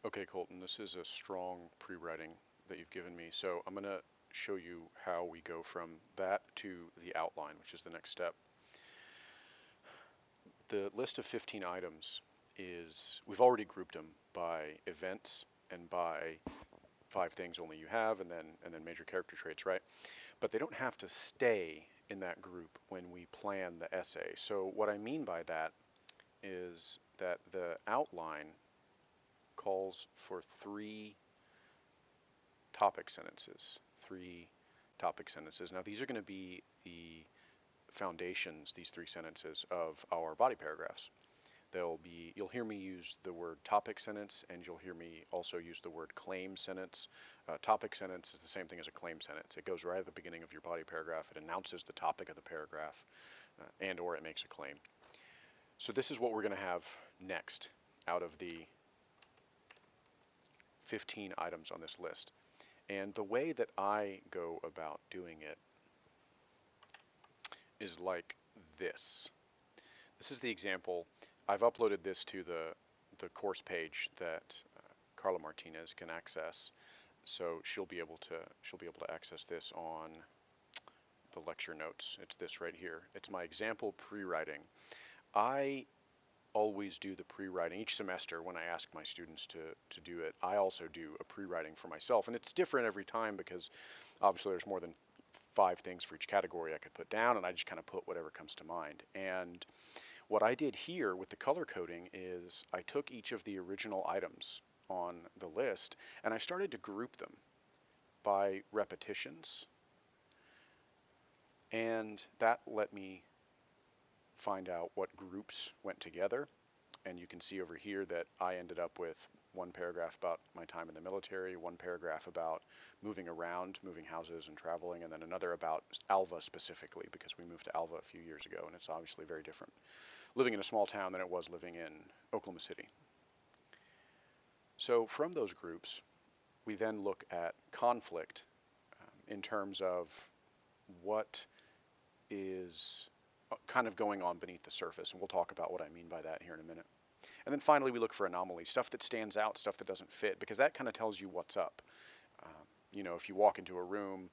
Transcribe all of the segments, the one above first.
Okay, Colton, this is a strong pre-writing that you've given me. So I'm going to show you how we go from that to the outline, which is the next step. The list of 15 items we've already grouped them by events and by 5 things only you have, and then major character traits, right? But they don't have to stay in that group when we plan the essay. So what I mean by that is that the outline calls for 3 topic sentences. Now these are going to be the foundations, these 3 sentences of our body paragraphs. You'll hear me use the word topic sentence, and you'll hear me also use the word claim sentence. Topic sentence is the same thing as a claim sentence. It goes right at the beginning of your body paragraph. It announces the topic of the paragraph, and or it makes a claim. So this is what we're going to have next out of the 15 items on this list. And the way that I go about doing it is like this. This is the example. I've uploaded this to the course page that Carla Martinez can access, so she'll be able to access this on the lecture notes. It's this right here. It's my example pre-writing. I always do the pre-writing each semester when I ask my students to do it. I also do a pre-writing for myself, and it's different every time because obviously there's more than 5 things for each category I could put down, and I just kind of put whatever comes to mind. And what I did here with the color coding is I took each of the original items on the list and I started to group them by repetitions, and that let me find out what groups went together. And you can see over here that I ended up with 1 paragraph about my time in the military, 1 paragraph about moving around, moving houses and traveling, and then another about Alva specifically, because we moved to Alva a few years ago, and it's obviously very different living in a small town than it was living in Oklahoma City. So from those groups, we then look at conflict in terms of what is kind of going on beneath the surface, and we'll talk about what I mean by that here in a minute. And then finally, we look for anomalies, stuff that stands out, stuff that doesn't fit, because that kind of tells you what's up. If you walk into a room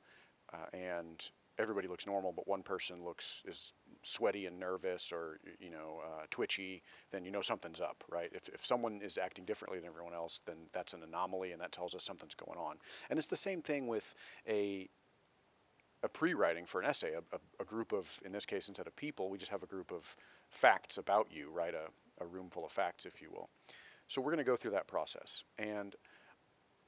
and everybody looks normal, but one person is sweaty and nervous, or twitchy, then you know something's up, right? If someone is acting differently than everyone else, then that's an anomaly, and that tells us something's going on. And it's the same thing with a pre-writing for an essay, a group of, in this case, instead of people, we just have a group of facts about you, right? A room full of facts, if you will. So we're going to go through that process, and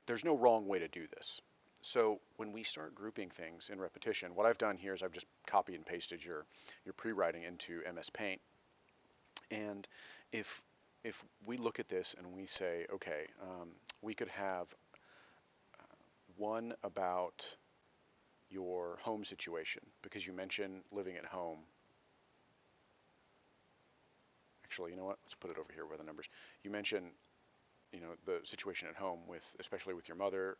there's no wrong way to do this. So when we start grouping things in repetition, what I've done here is I've just copied and pasted your pre-writing into MS Paint. And if we look at this and we say, okay, we could have one about your home situation, because you mentioned living at home. Actually, you know what? Let's put it over here where the numbers. You mentioned, the situation at home especially with your mother,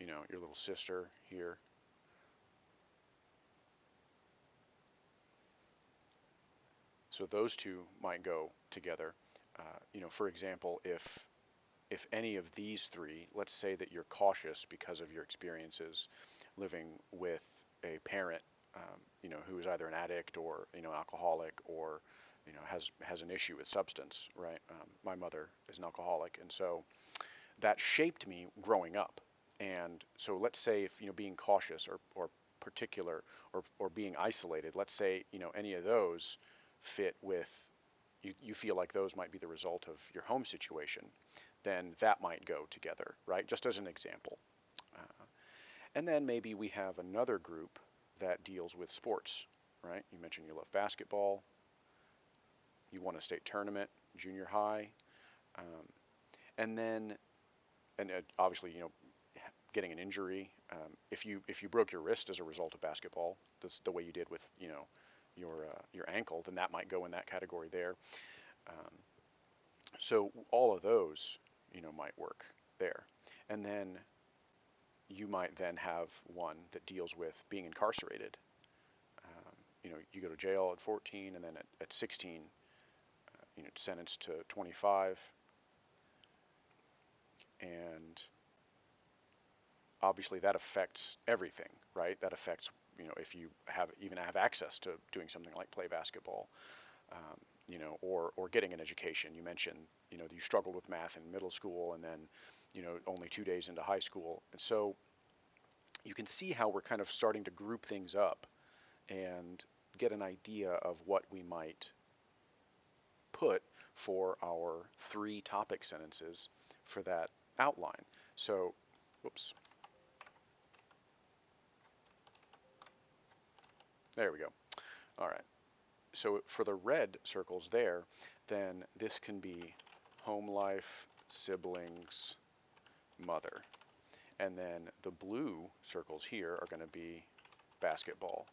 your little sister here. So those two might go together. For example, if any of these 3, let's say that you're cautious because of your experiences living with a parent, who is either an addict or, an alcoholic, or, has an issue with substance, right? My mother is an alcoholic, and so that shaped me growing up. And so let's say if, being cautious or particular or being isolated, let's say, any of those fit with, you feel like those might be the result of your home situation, then that might go together, right? Just as an example. And then maybe we have another group that deals with sports, right? You mentioned you love basketball, you won a state tournament, junior high, and obviously, getting an injury. If you broke your wrist as a result of basketball, the way you did with, your ankle, then that might go in that category there. So all of those, might work there. And then you might then have one that deals with being incarcerated. You go to jail at 14, and then at 16, sentenced to 25. And obviously that affects everything, right? That affects, if you even have access to doing something like play basketball, or getting an education. You mentioned, that you struggled with math in middle school and then, only 2 days into high school. And so you can see how we're kind of starting to group things up and get an idea of what we might put for our 3 topic sentences for that outline. So, whoops, there we go. All right. So for the red circles there, then this can be home life, siblings, mother. And then the blue circles here are going to be basketball.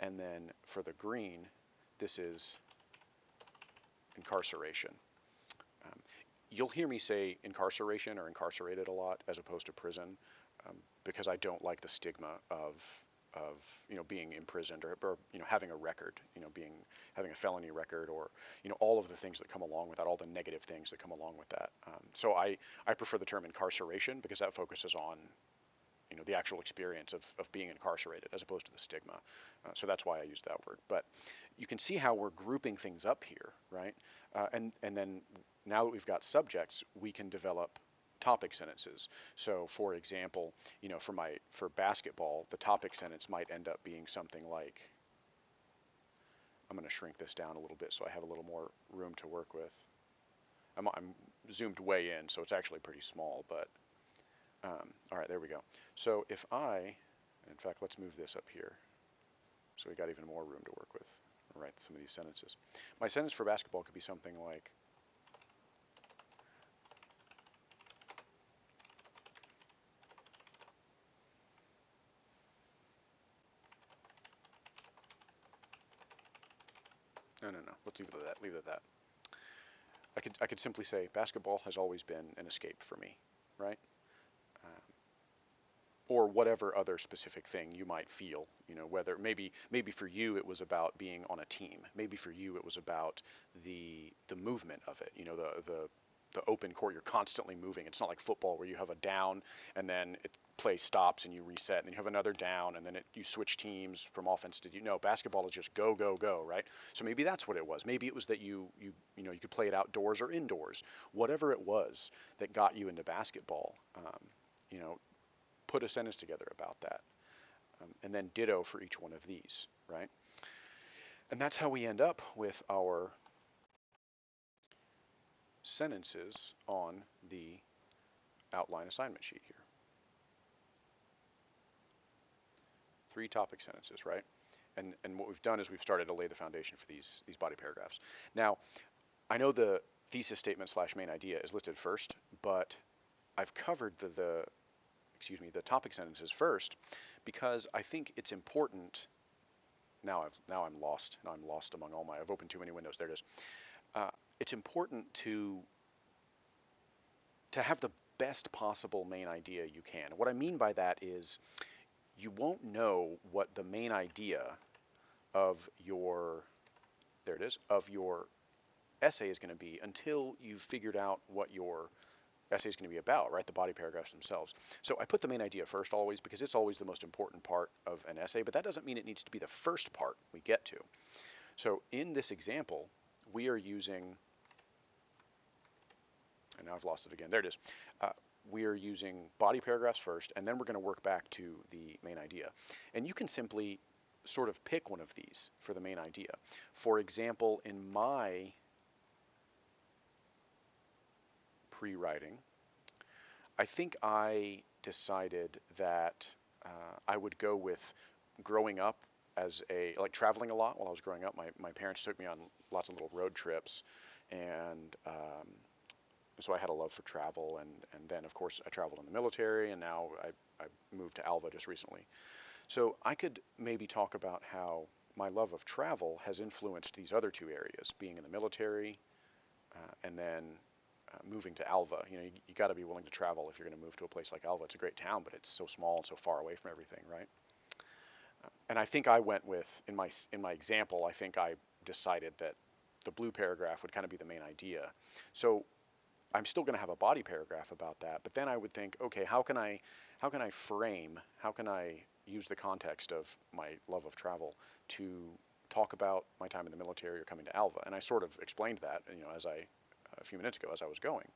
And then for the green, this is incarceration. Um, you'll hear me say incarceration or incarcerated a lot as opposed to prison, because I don't like the stigma of being imprisoned or having a record, having a felony record, or all of the things that come along with that, all the negative things that come along with that. So I prefer the term incarceration because that focuses on the actual experience of being incarcerated as opposed to the stigma. So that's why I use that word. But you can see how we're grouping things up here, right? And then now that we've got subjects, we can develop topic sentences. So for example, for basketball, the topic sentence might end up being something like, I'm going to shrink this down a little bit so I have a little more room to work with. I'm zoomed way in, so it's actually pretty small, but all right, there we go. So if in fact, let's move this up here so we got even more room to work with. I'll write some of these sentences. My sentence for basketball could be something like, no, let's leave it at that. Leave it at that. I could simply say basketball has always been an escape for me, right? Or whatever other specific thing you might feel, whether maybe for you it was about being on a team, maybe for you it was about the movement of it, the open court. You're constantly moving. It's not like football where you have a down and then play stops and you reset, and then you have another down and then you switch teams from offense to basketball is just go go go, right? So maybe that's what it was. Maybe it was that you could play it outdoors or indoors, whatever it was that got you into basketball. Put a sentence together about that, and then ditto for each one of these, right? And that's how we end up with our sentences on the outline assignment sheet here. 3 topic sentences, right? And what we've done is we've started to lay the foundation for these body paragraphs. Now, I know the thesis statement / main idea is listed first, but I've covered the topic sentences first because I think it's important. Now I'm lost. Now I'm lost among all I've opened too many windows. There it is. It's important to have the best possible main idea you can. What I mean by that is you won't know what the main idea of your essay is going to be until you've figured out what your essay is going to be about, right? The body paragraphs themselves. So I put the main idea first always because it's always the most important part of an essay, but that doesn't mean it needs to be the first part we get to. So in this example, we are using, and now I've lost it again, there it is. We are using body paragraphs first, and then we're going to work back to the main idea. And you can simply sort of pick one of these for the main idea. For example, in my pre-writing, I think I decided that I would go with growing up as traveling a lot while I was growing up. My parents took me on lots of little road trips, and so I had a love for travel, and then of course I traveled in the military, and now I moved to Alva just recently. So I could maybe talk about how my love of travel has influenced these other 2 areas, being in the military and then moving to Alva. You got to be willing to travel if you're going to move to a place like Alva. It's a great town, but it's so small and so far away from everything, right? And I think I went with, in my example, I think I decided that the blue paragraph would kind of be the main idea. So I'm still going to have a body paragraph about that, but then I would think, okay, how can I frame, how can I use the context of my love of travel to talk about my time in the military or coming to Alva? And I sort of explained that, as a few minutes ago as I was going.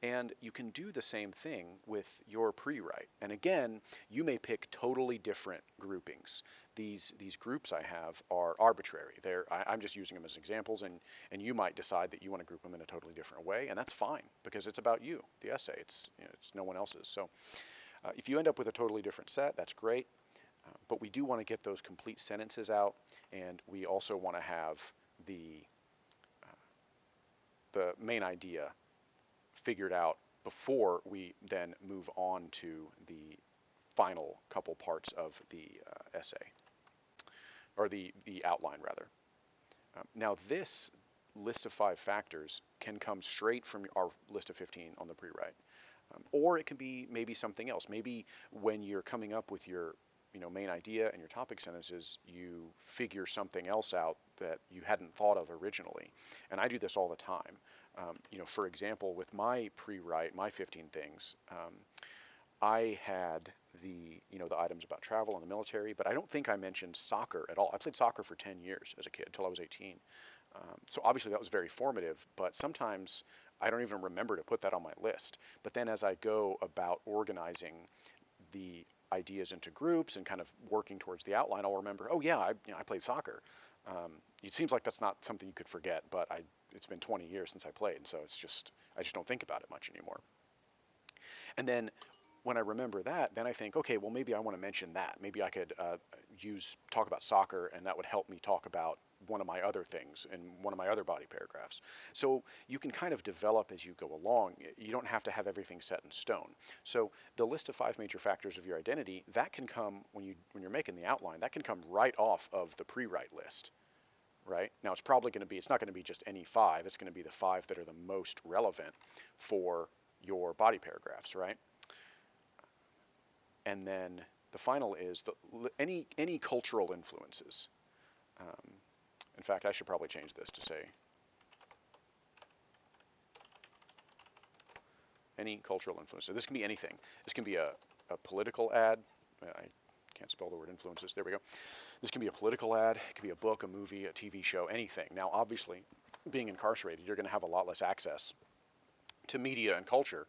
And you can do the same thing with your pre-write. And again, you may pick totally different groupings. These groups I have are arbitrary. I'm just using them as examples, and you might decide that you want to group them in a totally different way, and that's fine because it's about you, the essay. It's no one else's. So if you end up with a totally different set, that's great. But we do want to get those complete sentences out, and we also want to have the main idea figured out before we then move on to the final couple parts of the essay, or the outline rather. Now this list of 5 factors can come straight from our list of 15 on the pre-write, or it can be maybe something else. Maybe when you're coming up with your main idea and your topic sentences, you figure something else out that you hadn't thought of originally. And I do this all the time. For example, with my pre-write, my 15 things, I had the items about travel and the military, but I don't think I mentioned soccer at all. I played soccer for 10 years as a kid, until I was 18. So obviously that was very formative, but sometimes I don't even remember to put that on my list. But then as I go about organizing the ideas into groups and kind of working towards the outline, I'll remember, oh yeah, I played soccer. It seems like that's not something you could forget, but it's been 20 years since I played, and so I just don't think about it much anymore. And then when I remember that, then I think, okay, well maybe I want to mention that. Maybe I could talk about soccer, and that would help me talk about one of my other things in one of my other body paragraphs. So you can kind of develop as you go along. You don't have to have everything set in stone. So the list of 5 major factors of your identity, that can come when you're making the outline, that can come right off of the pre-write list. Right? Now it's not going to be just any 5, it's going to be the 5 that are the most relevant for your body paragraphs, right? And then the final is any cultural influences. In fact, I should probably change this to say any cultural influence. So this can be anything. This can be a political ad. I can't spell the word influences. There we go. This can be a political ad. It can be a book, a movie, a TV show, anything. Now, obviously, being incarcerated, you're going to have a lot less access to media and culture,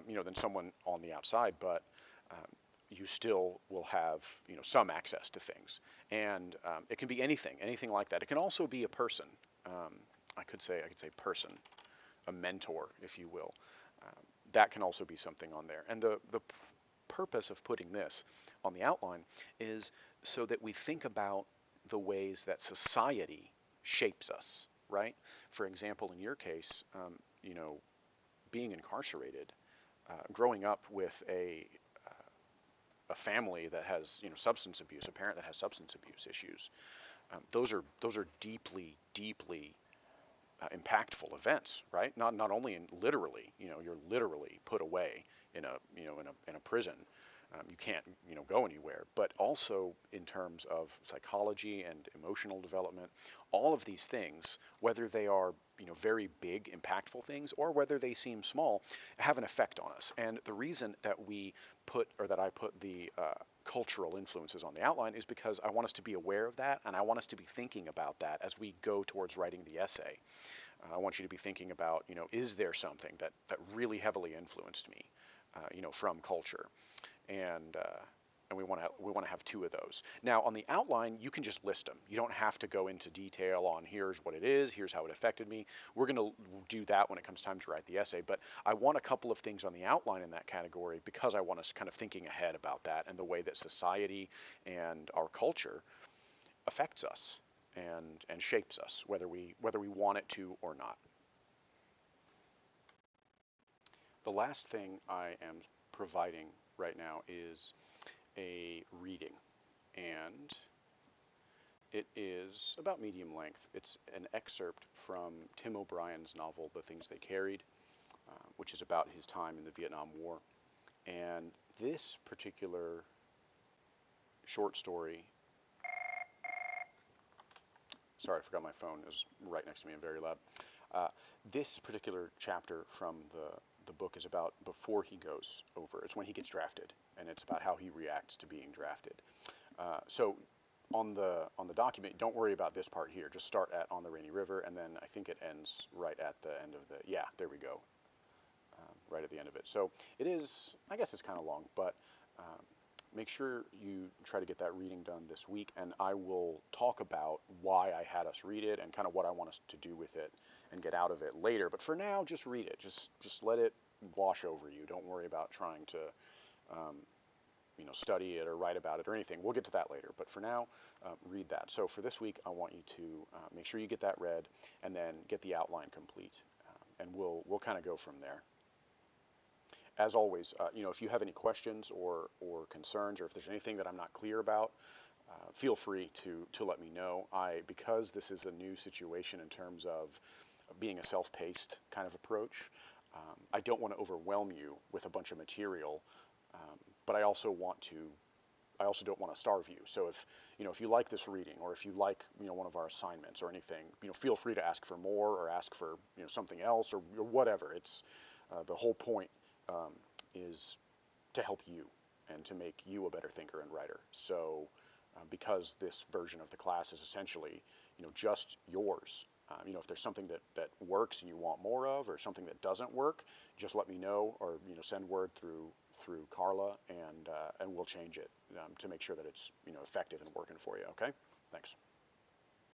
than someone on the outside. But you still will have some access to things, and it can be anything like that. It can also be a person. I could say person, a mentor, if you will. That can also be something on there. And the purpose of putting this on the outline is so that we think about the ways that society shapes us, right? For example, in your case, being incarcerated, growing up with a family that has substance abuse, a parent that has substance abuse issues, those are deeply impactful events, right? Not only literally, you're literally put away in a prison. You can't go anywhere, but also in terms of psychology and emotional development. All of these things, whether they are very big impactful things or whether they seem small, have an effect on us. And the reason that I put the cultural influences on the outline is because I want us to be aware of that, and I want us to be thinking about that as we go towards writing the essay. I want you to be thinking about, is there something that really heavily influenced me, from culture? And we want to have 2 of those. Now on the outline, you can just list them. You don't have to go into detail on here's what it is, here's how it affected me. We're going to do that when it comes time to write the essay, but I want a couple of things on the outline in that category because I want us kind of thinking ahead about that and the way that society and our culture affects us and shapes us, whether we want it to or not. The last thing I am providing right now is a reading, and it is about medium length. It's an excerpt from Tim O'Brien's novel, The Things They Carried, which is about his time in the Vietnam War. And this particular short story, sorry, I forgot my phone. It was right next to me and very loud. Uh, this particular chapter from the book is about before he goes over. It's when he gets drafted, and it's about how he reacts to being drafted. So on the document, don't worry about this part here. Just start at on the rainy river, and then I think it ends right at the end of the. Yeah, there we go. Right at the end of it. So it is. I guess it's kind of long, but make sure you try to get that reading done this week, and I will talk about why I had us read it and kind of what I want us to do with it and get out of it later. But for now, just read it. Just let it wash over you. Don't worry about trying to um, study it or write about it or anything. We'll get to that later. But for now, read that. So for this week, I want you to make sure you get that read and then get the outline complete, and we'll kind of go from there. As always, if you have any questions or concerns, or if there's anything that I'm not clear about, feel free to let me know. Because this is a new situation in terms of being a self-paced kind of approach, I don't want to overwhelm you with a bunch of material, but I also don't want to starve you. So if you like this reading, or if you like one of our assignments or anything, feel free to ask for more or ask for something else or whatever. It's the whole point is to help you and to make you a better thinker and writer. So because this version of the class is essentially just yours, if there's something that works and you want more of, or something that doesn't work, just let me know, or send word through Carla, and we'll change it to make sure that it's effective and working for you. Okay, thanks.